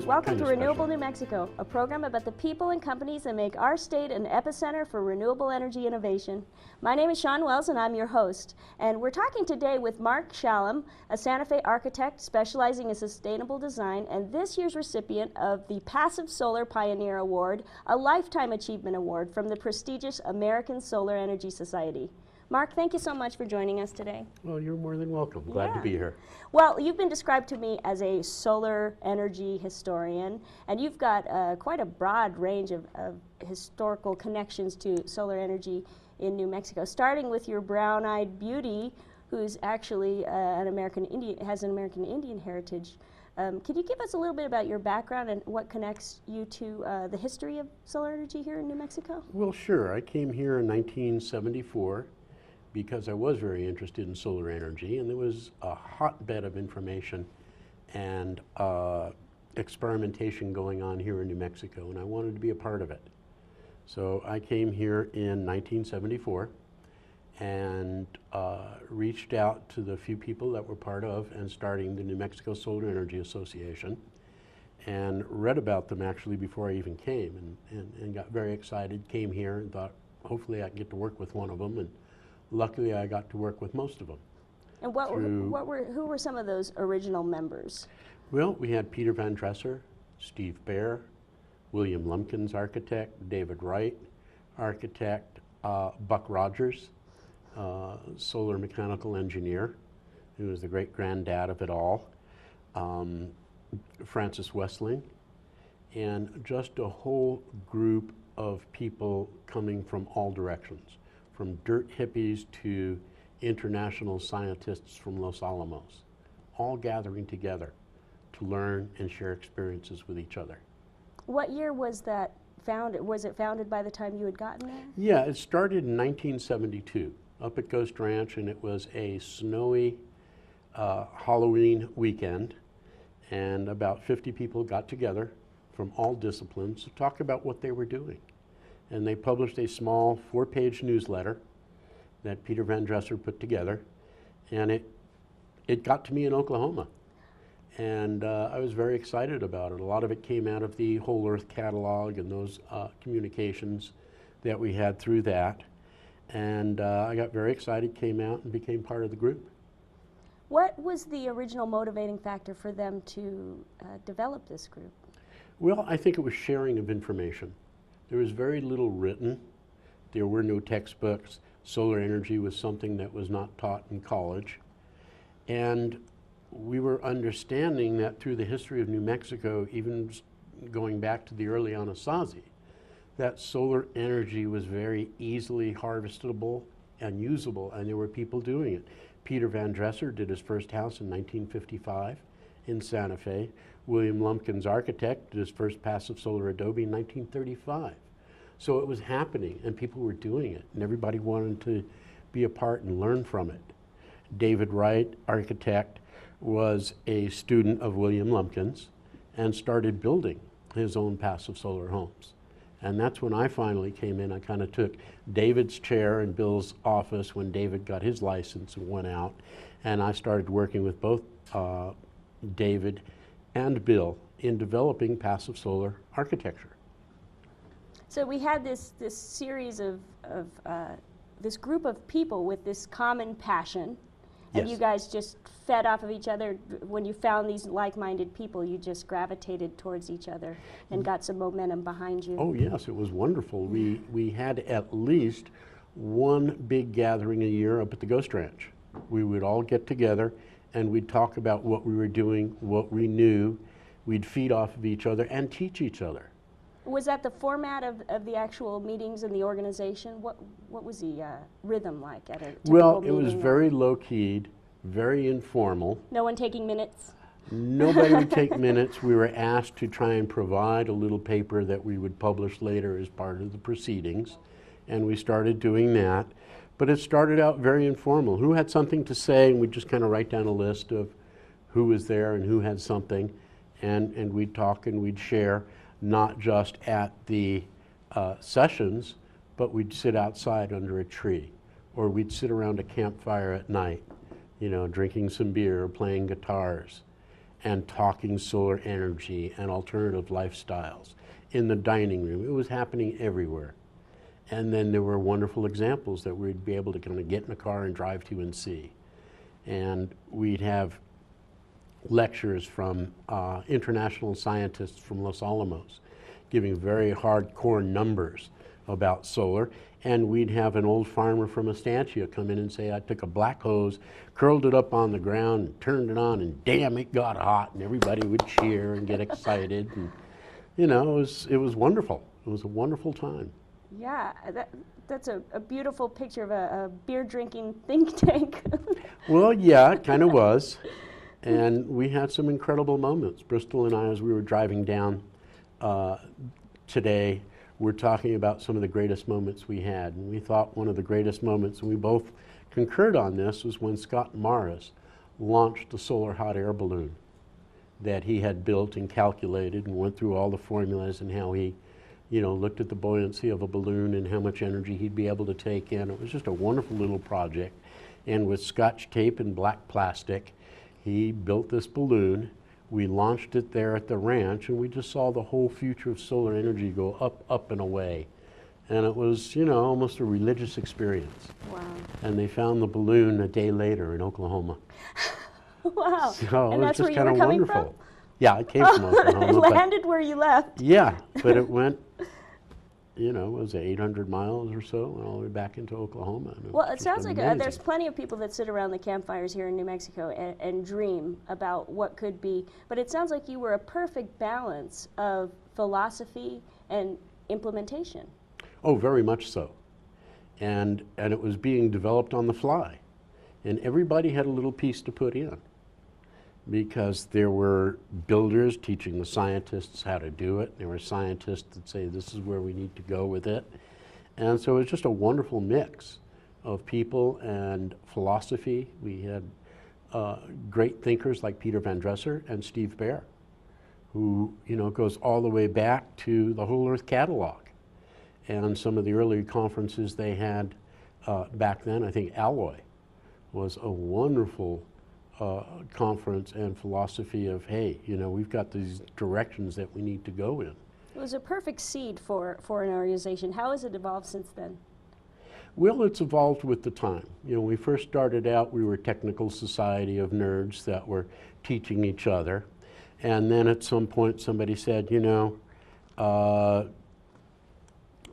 Welcome to Renewable New Mexico, a program about the people and companies that make our state an epicenter for renewable energy innovation. My name is Sean Wells and I'm your host. And we're talking today with Mark Shalom, a Santa Fe architect specializing in sustainable design and this year's recipient of the Passive Solar Pioneer Award, a Lifetime Achievement Award from the prestigious American Solar Energy Society. Mark, thank you so much for joining us today. Well, you're more than welcome. Glad to be here. Well, you've been described to me as a solar energy historian, and you've got quite a broad range of historical connections to solar energy in New Mexico, starting with your brown-eyed beauty, who's actually has an American Indian heritage. Could you give us a little bit about your background and what connects you to the history of solar energy here in New Mexico? Well, sure. I came here in 1974. Because I was very interested in solar energy, and there was a hotbed of information and experimentation going on here in New Mexico, and I wanted to be a part of it. So I came here in 1974 and reached out to the few people that were part of and starting the New Mexico Solar Energy Association, and read about them actually before I even came, and got very excited, came here and thought hopefully I can get to work with one of them, and luckily, I got to work with most of them. And who were some of those original members? Well, we had Peter Van Dresser, Steve Baer, William Lumpkins, architect, David Wright, architect, Buck Rogers, solar mechanical engineer, who was the great-granddad of it all, Francis Westling, and just a whole group of people coming from all directions, from dirt hippies to international scientists from Los Alamos, all gathering together to learn and share experiences with each other. What year was that founded? Was it founded by the time you had gotten there? Yeah, it started in 1972 up at Ghost Ranch, and it was a snowy Halloween weekend, and about 50 people got together from all disciplines to talk about what they were doing. And they published a small 4-page newsletter that Peter Van Dresser put together, and it got to me in Oklahoma. And I was very excited about it. A lot of it came out of the Whole Earth catalog and those communications that we had through that. And I got very excited, came out, and became part of the group. What was the original motivating factor for them to develop this group? Well, I think it was sharing of information. There was very little written. There were no textbooks. Solar energy was something that was not taught in college. And we were understanding that through the history of New Mexico, even going back to the early Anasazi, that solar energy was very easily harvestable and usable, and there were people doing it. Peter Van Dresser did his first house in 1955 in Santa Fe. William Lumpkins, architect, did his first passive solar Adobe in 1935. So it was happening, and people were doing it, and everybody wanted to be a part and learn from it. David Wright, architect, was a student of William Lumpkins and started building his own passive solar homes. And that's when I finally came in. I kind of took David's chair in Bill's office when David got his license and went out, and I started working with both David and Bill in developing passive solar architecture. So we had this series of this group of people with this common passion, and you guys just fed off of each other. When you found these like-minded people, you just gravitated towards each other and got some momentum behind you. Oh yes, it was wonderful. We had at least one big gathering a year up at the Ghost Ranch. We would all get together and we'd talk about what we were doing, what we knew. We'd feed off of each other and teach each other. Was that the format of the actual meetings in the organization? What was the rhythm like at a typical Well, it meeting? was very low-keyed, very informal. No one taking minutes? Nobody would take minutes. We were asked to try and provide a little paper that we would publish later as part of the proceedings, and we started doing that. But it started out very informal. Who had something to say, and we'd just kind of write down a list of who was there and who had something, and we'd talk and we'd share, not just at the sessions, but we'd sit outside under a tree, or we'd sit around a campfire at night, you know, drinking some beer or playing guitars and talking solar energy and alternative lifestyles in the dining room. It was happening everywhere. And then there were wonderful examples that we'd be able to kind of get in a car and drive to and see. And we'd have lectures from international scientists from Los Alamos giving very hardcore numbers about solar. And we'd have an old farmer from Estancia come in and say, I took a black hose, curled it up on the ground, and turned it on, and damn, it got hot. And everybody would cheer and get excited. And, you know, it was wonderful. It was a wonderful time. Yeah, that's a beautiful picture of a beer-drinking think tank. Well, yeah, it kind of was. And we had some incredible moments. Bristol and I, as we were driving down today, we're talking about some of the greatest moments we had. And we thought one of the greatest moments, and we both concurred on this, was when Scott Morris launched the solar hot air balloon that he had built and calculated and went through all the formulas and how he, you know, looked at the buoyancy of a balloon and how much energy he'd be able to take in. It was just a wonderful little project. And with Scotch tape and black plastic, he built this balloon. We launched it there at the ranch, and we just saw the whole future of solar energy go up, up, and away. And it was, you know, almost a religious experience. Wow. And they found the balloon a day later in Oklahoma. Wow. So and it that's was where just you kind were of coming wonderful. from? Yeah, it came from Oklahoma. It landed where you left. Yeah, but it went, you know, was it 800 miles or so, and all the way back into Oklahoma. Well, it sounds like amazing. there's plenty of people that sit around the campfires here in New Mexico and dream about what could be, but it sounds like you were a perfect balance of philosophy and implementation. Oh, very much so. And it was being developed on the fly. And everybody had a little piece to put in, because there were builders teaching the scientists how to do it. There were scientists that say this is where we need to go with it. And so it was just a wonderful mix of people and philosophy. We had great thinkers like Peter Van Dresser and Steve Baer, who, you know, goes all the way back to the Whole Earth Catalog. And some of the early conferences they had back then, I think Alloy was a wonderful conference and philosophy of, hey, you know, we've got these directions that we need to go in. It was a perfect seed for an organization. How has it evolved since then? Well, it's evolved with the time. You know, when we first started out, we were a technical society of nerds that were teaching each other. And then at some point somebody said, you know,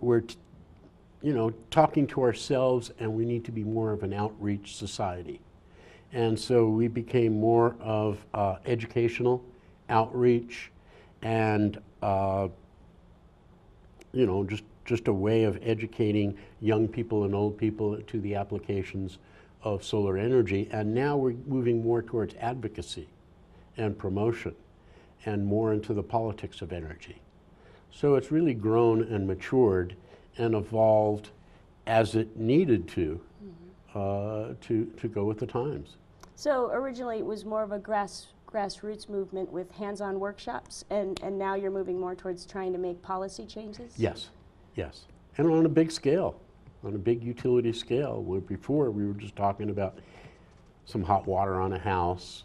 we're talking to ourselves, and we need to be more of an outreach society. And so we became more of educational outreach and, you know, just a way of educating young people and old people to the applications of solar energy. And now we're moving more towards advocacy and promotion and more into the politics of energy. So it's really grown and matured and evolved as it needed to go with the times. So originally it was more of a grassroots movement with hands-on workshops, and now you're moving more towards trying to make policy changes? Yes, yes. And on a big scale, on a big utility scale, where before we were just talking about some hot water on a house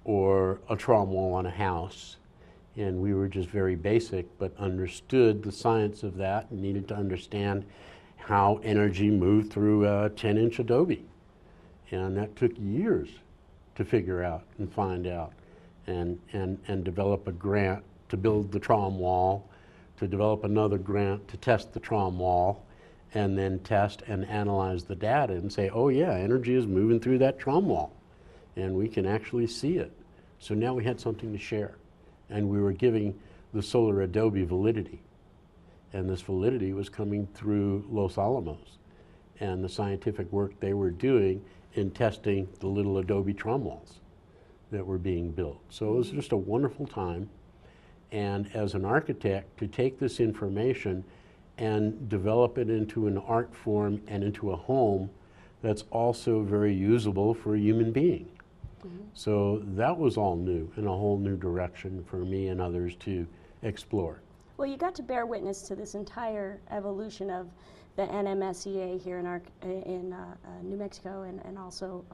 or a trauma wall on a house, and we were just very basic, but understood the science of that and needed to understand how energy moved through a 10-inch Adobe. And that took years to figure out and find out and develop a grant to build the trauma wall, to develop another grant to test the trauma wall, and then test and analyze the data and say, oh yeah, energy is moving through that trauma wall, and we can actually see it. So now we had something to share, and we were giving the solar Adobe validity. and this validity was coming through Los Alamos and the scientific work they were doing in testing the little Adobe tram walls that were being built. So it was just a wonderful time. And as an architect, to take this information and develop it into an art form and into a home that's also very usable for a human being. So that was all new and a whole new direction for me and others to explore. Well, you got to bear witness to this entire evolution of the NMSEA here in New Mexico, and also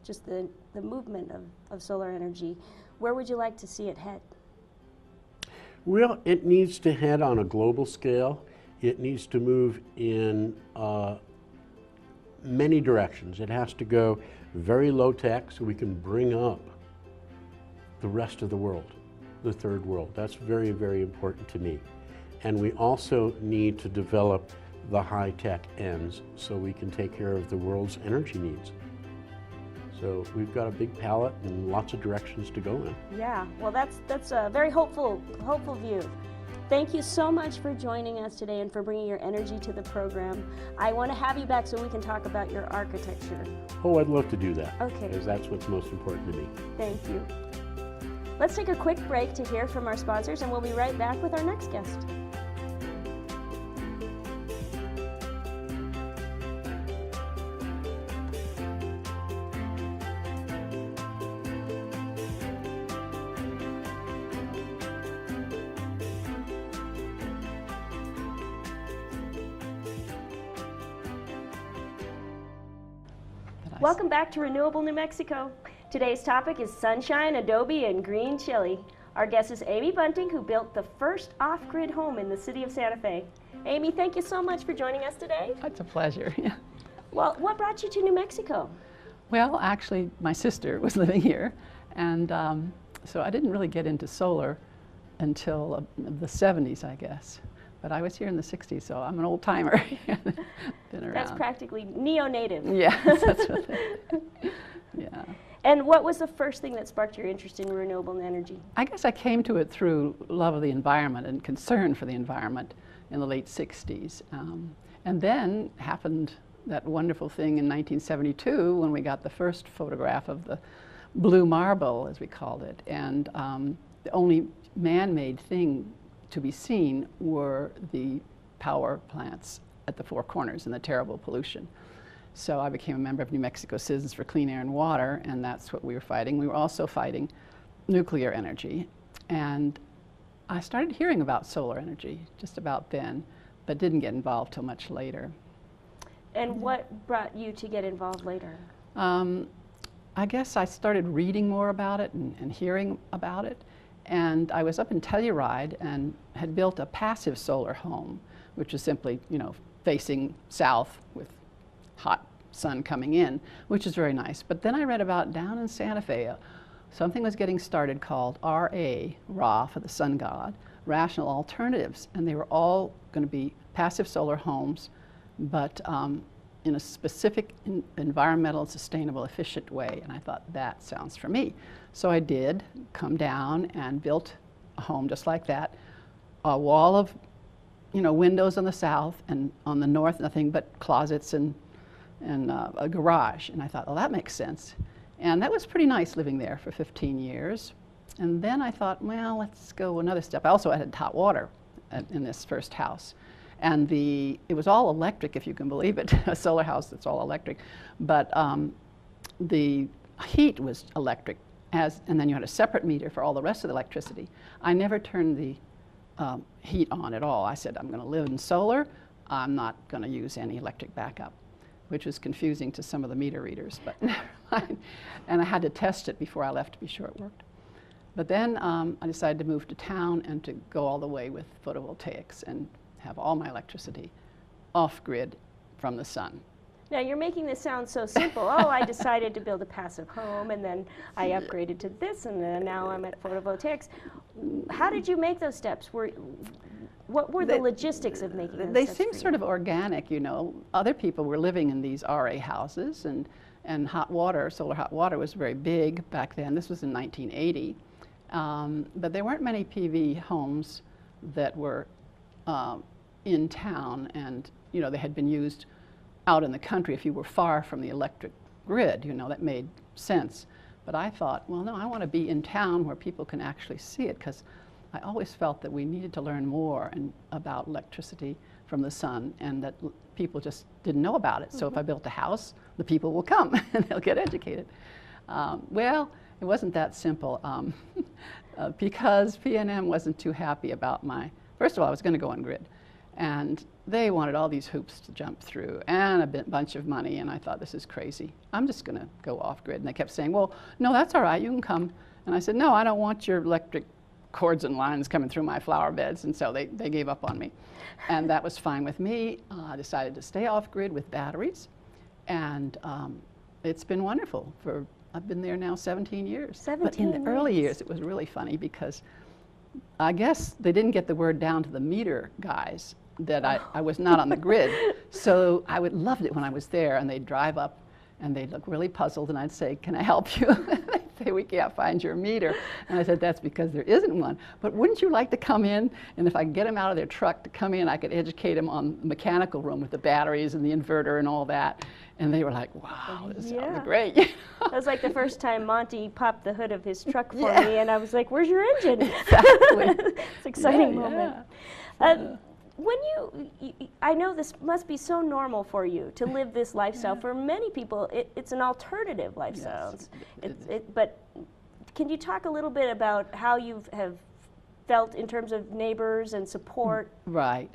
just the movement of solar energy. Where would you like to see it head? Well, it needs to head on a global scale. It needs to move in many directions. It has to go very low tech so we can bring up the rest of the world, the third world. That's very, very important to me. And we also need to develop the high tech ends so we can take care of the world's energy needs. So we've got a big palette and lots of directions to go in. Yeah, well, that's a very hopeful view. Thank you so much for joining us today and for bringing your energy to the program. I want to have you back so we can talk about your architecture. Oh, I'd love to do that. Okay. Because that's what's most important to me. Thank you. Let's take a quick break to hear from our sponsors, and we'll be right back with our next guest. Welcome back to Renewable New Mexico. Today's topic is sunshine, Adobe, and green Chile. Our guest is Amy Bunting, who built the first off-grid home in the city of Santa Fe. Amy, thank you so much for joining us today. It's a pleasure. Yeah. Well, what brought you to New Mexico? Well, actually, my sister was living here, and so I didn't really get into solar until the 70s, I guess. But I was here in the 60s, so I'm an old timer. Been around. That's practically neo-native. Yeah, that's what yeah. And what was the first thing that sparked your interest in renewable energy? I guess I came to it through love of the environment and concern for the environment in the late 60s. And then happened that wonderful thing in 1972 when we got the first photograph of the blue marble, as we called it. And the only man-made thing to be seen were the power plants at the Four Corners and the terrible pollution. So I became a member of New Mexico Citizens for Clean Air and Water, and that's what we were fighting. We were also fighting nuclear energy. And I started hearing about solar energy just about then, but didn't get involved till much later. And what brought you to get involved later? I guess I started reading more about it and hearing about it. And I was up in Telluride and had built a passive solar home, which is simply, facing south with hot sun coming in, which is very nice. But then I read about down in Santa Fe, something was getting started called Ra for the sun god, Rational Alternatives. And they were all going to be passive solar homes, but in a specific environmental, sustainable, efficient way. And I thought, that sounds for me. So I did come down and built a home just like that, a wall of windows on the south, and on the north nothing but closets and a garage. And I thought, well, that makes sense. And that was pretty nice living there for 15 years. And then I thought, well, let's go another step. I also had hot water in this first house. And it was all electric, if you can believe it, a solar house that's all electric. But the heat was electric, and then you had a separate meter for all the rest of the electricity. I never turned the heat on at all. I said, I'm going to live in solar. I'm not going to use any electric backup, which was confusing to some of the meter readers, but never mind. And I had to test it before I left to be sure it worked. But then I decided to move to town and to go all the way with photovoltaics and have all my electricity off-grid from the sun. Now, you're making this sound so simple. Oh, I decided to build a passive home, and then I upgraded to this, and then now I'm at photovoltaics. How did you make those steps? What were the logistics of making those steps? They seem sort of organic, Other people were living in these RA houses, and hot water, solar hot water was very big back then. This was in 1980. But there weren't many PV homes that were in town, and they had been used out in the country if you were far from the electric grid. That made sense. But I thought, well, no, I want to be in town where people can actually see it, because I always felt that we needed to learn more about electricity from the sun, and that people just didn't know about it. So if I built a house, the people will come and they'll get educated. Well, it wasn't that simple, because PNM wasn't too happy about first of all, I was going to go on grid, and they wanted all these hoops to jump through and a bunch of money, and I thought, this is crazy. I'm just going to go off grid. And they kept saying, well, no, that's all right, you can come. And I said, no, I don't want your electric cords and lines coming through my flower beds. And so they gave up on me. And that was fine with me. I decided to stay off grid with batteries, and it's been wonderful. I've been there now 17 years. 17 But in the early years, it was really funny, because I guess they didn't get the word down to the meter guys that I was not on the grid. So I loved it when I was there, and they'd drive up and they'd look really puzzled, and I'd say, can I help you? They'd say, we can't find your meter. And I said, that's because there isn't one. But wouldn't you like to come in? And if I could get them out of their truck to come in, I could educate them on the mechanical room with the batteries and the inverter and all that. And they were like, wow, this sounds great. That was like the first time Monty popped the hood of his truck for me, and I was like, where's your engine? Exactly. It's an exciting moment. When I know this must be so normal for you to live this lifestyle. For many people, it's an alternative lifestyle. Yes. But can you talk a little bit about how you have felt in terms of neighbors and support? Right.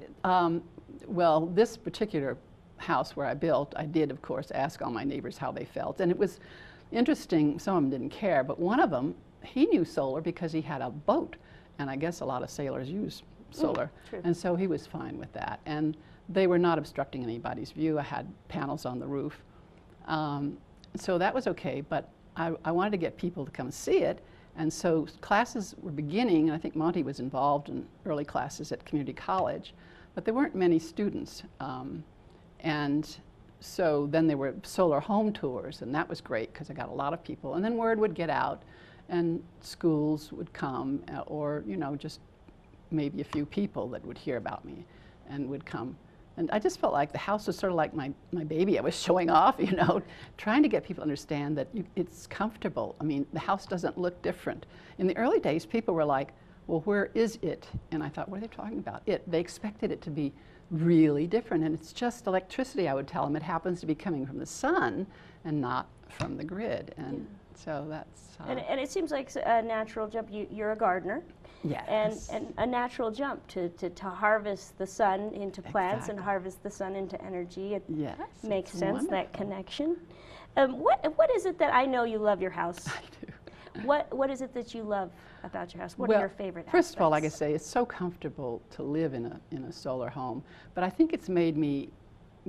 Well, this particular house where I built, I did, of course, ask all my neighbors how they felt. And it was interesting. Some of them didn't care, but one of them, he knew solar because he had a boat. And I guess a lot of sailors use solar. And so he was fine with that. And they were not obstructing anybody's view. I had panels on the roof. So that was okay, but I wanted to get people to come see it. And so classes were beginning, and I think Monty was involved in early classes at community college, but there weren't many students. And so then there were solar home tours, and that was great because I got a lot of people. And then word would get out, and schools would come, or just maybe a few people that would hear about me and would come. And I just felt like the house was sort of like my baby. I was showing off, trying to get people to understand that it's comfortable. I mean, the house doesn't look different. In the early days, people were like, well, where is it? And I thought, what are they talking about? They expected it to be really different, and it's just electricity, I would tell them. It happens to be coming from the sun and not from the grid. And so that's... And it seems like a natural jump. You're a gardener. Yes. And a natural jump to harvest the sun into plants and harvest the sun into energy. It makes sense, wonderful. That connection. What is it that I know you love your house? I do. What is it that you love about your house? What are your favorite First of all, like I aspects? say, it's so comfortable to live in a solar home. But I think it's made me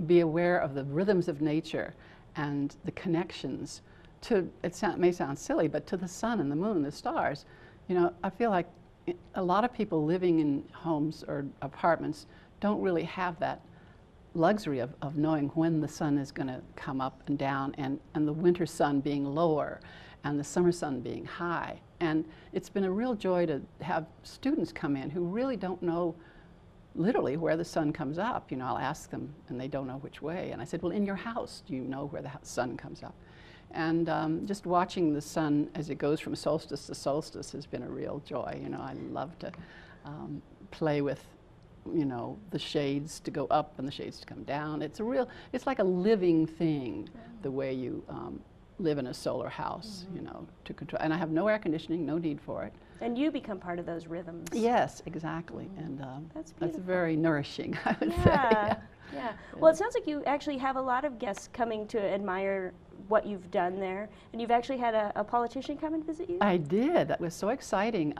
be aware of the rhythms of nature and the connections to, may sound silly, but to the sun and the moon and the stars. I feel like a lot of people living in homes or apartments don't really have that luxury of knowing when the sun is going to come up and down, and the winter sun being lower and the summer sun being high. And it's been a real joy to have students come in who really don't know literally where the sun comes up. I'll ask them and they don't know which way. And I said, well, in your house, do you know where the sun comes up? And just watching the sun as it goes from solstice to solstice has been a real joy. I love to play with, the shades to go up and the shades to come down. It's like a living thing, the way you live in a solar house, to control. And I have no air conditioning, no need for it. And you become part of those rhythms. Yes, exactly. And that's beautiful. That's very nourishing, I would say. Yeah. Well, it sounds like you actually have a lot of guests coming to admire what you've done there. And you've actually had a politician come and visit you? I did. That was so exciting.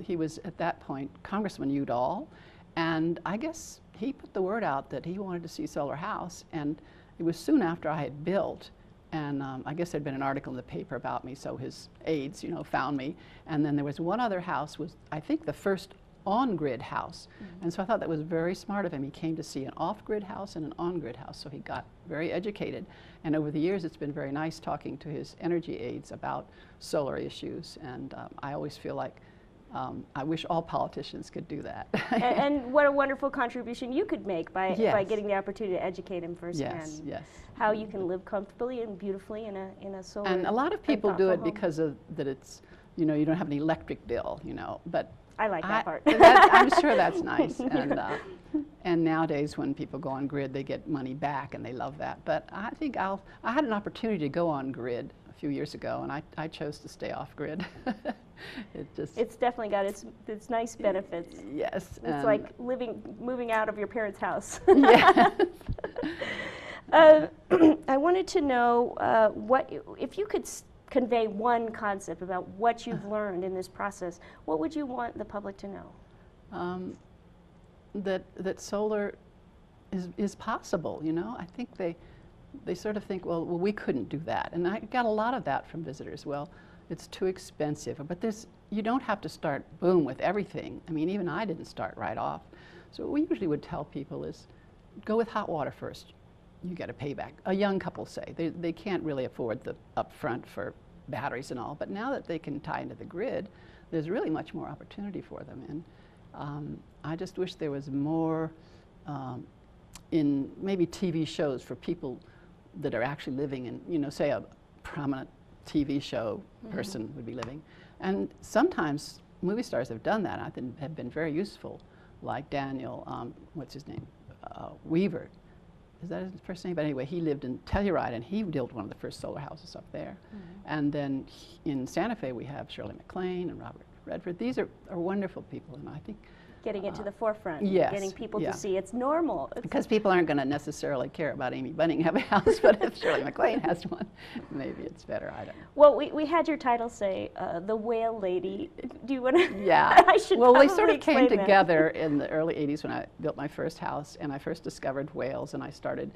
He was, at that point, Congressman Udall. And I guess he put the word out that he wanted to see Solar House. And it was soon after I had built. And I guess there'd been an article in the paper about me, so his aides, found me. And then there was one other house, was I think the first on-grid house. And so I thought that was very smart of him. He came to see an off-grid house and an on-grid house, so he got very educated. And over the years, it's been very nice talking to his energy aides about solar issues. And I always feel like I wish all politicians could do that. And what a wonderful contribution you could make by Yes. getting the opportunity to educate them firsthand. Yes, yes. How you can live comfortably and beautifully in a solar. And a lot of people do thoughtful it home. because of that it's, you know, you don't have an electric bill, you know, but I like that part. I'm sure that's nice. And nowadays when people go on grid, they get money back and they love that. But I think I had an opportunity to go on grid a few years ago, and I chose to stay off grid. It's definitely got its nice benefits. Yes. It's like moving out of your parents' house. Yes. I wanted to know what if you could convey one concept about what you've learned in this process. What would you want the public to know? That solar is possible. You know, I think they sort of think, well, we couldn't do that, and I got a lot of that from visitors. Well, it's too expensive, but you don't have to start boom with everything. I mean, even I didn't start right off. So what we usually would tell people is, go with hot water first. You get a payback. A young couple say they can't really afford the upfront for batteries and all, but now that they can tie into the grid, there's really much more opportunity for them. And I just wish there was more in maybe TV shows for people that are actually living in, you know, say a prominent TV show person would be living. And sometimes movie stars have done that. I think have been very useful, like Daniel, what's his name, Weaver. Is that his first name? But anyway, he lived in Telluride, and he built one of the first solar houses up there. And then in Santa Fe, we have Shirley MacLaine and Robert Redford. These are wonderful people, and I think Getting it to the forefront, yes, getting people yeah. to see it's normal. because people aren't going to necessarily care about Amy Bunning have a house, but if Shirley MacLaine has one, maybe it's better. I don't know. Well, we had your title say the Whale Lady. Do you want to? Yeah. I should well, we probably sort of came explain that. together in the early 80s when I built my first house, and I first discovered whales, and I started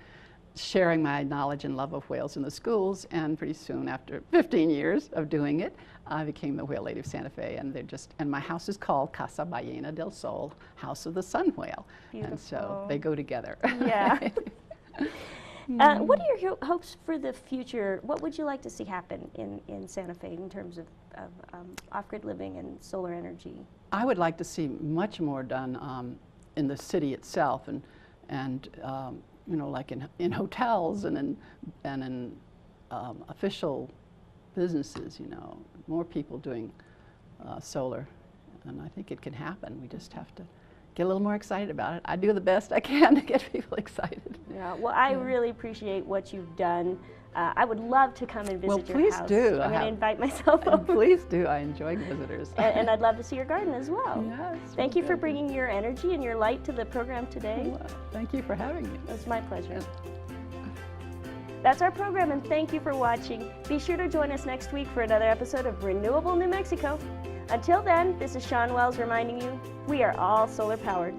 sharing my knowledge and love of whales in the schools, and pretty soon after 15 years of doing it, I became the Whale Lady of Santa Fe, and my house is called Casa Ballena del Sol, House of the Sun Whale. Beautiful. And so they go together. Yeah. What are your hopes for the future? What would you like to see happen in Santa Fe in terms of off-grid living and solar energy? I would like to see much more done in the city itself, and you know, like in hotels and in official businesses. You know, more people doing solar, and I think it can happen. We just have to get a little more excited about it. I do the best I can to get people excited. Yeah. Well, I really appreciate what you've done. I would love to come and visit your please house. do. I'm going to invite myself over. Please do. I enjoy visitors. And I'd love to see your garden as well. Yes, Thank you for bringing your energy and your light to the program today. Well, thank you for having me. It's my pleasure. That's our program, and thank you for watching. Be sure to join us next week for another episode of Renewable New Mexico. Until then, this is Sean Wells reminding you, we are all solar powered.